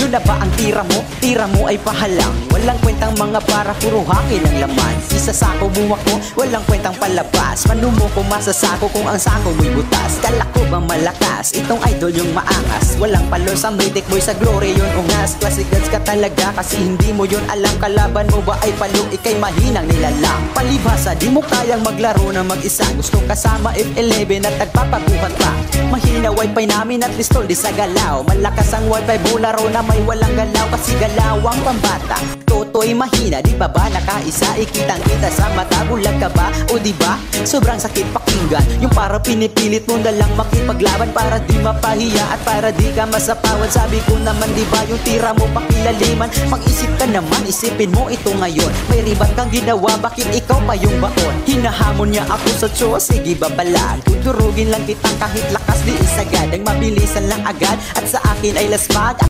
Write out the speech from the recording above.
Yun na ba ang tira mo? Tira mo ay pahalang. Walang kwentang mga para puro hangin ang laman. Isa sako buwak mo, walang kwentang palabas. Paano mo kung masasako kung ang sako mo'y butas? Kala ko bang malakas? Itong idol yung maangas. Walang palo sa medic boy, sa glory yun ungas. Classic guns ka talaga kasi hindi mo yun alam. Kalaban mo ba ay palo, ikay mahinang nilalang. Palibhasa, di mo kayang maglaro na mag-isa. Gusto kasama F11 at nagpapabuhat pa. Mahina wifi namin at listol di sa galaw. Malakas ang wifi bularo na may walang galaw. Kasi galawang pambata, toto'y mahina. Di ba ba nakaisa, ikitang kita sa mata. Bulag ka ba o di ba? Sobrang sakit pakinggan. Yung para pinipilit mo na lang makipaglaban para di mapahiya at para di ka masapawan. Sabi ko naman di ba yung tira mo pakilaliman. Mag-isip ka naman, isipin mo ito ngayon. May ribat kang ginawa, bakit ikaw pa yung baon? Hinahamon niya ako sa Diyos, sige babalaan. Tudurugin lang kitang kahit lakas di isagad. Ang mabilisan lang agad at sa akin ay lasmag.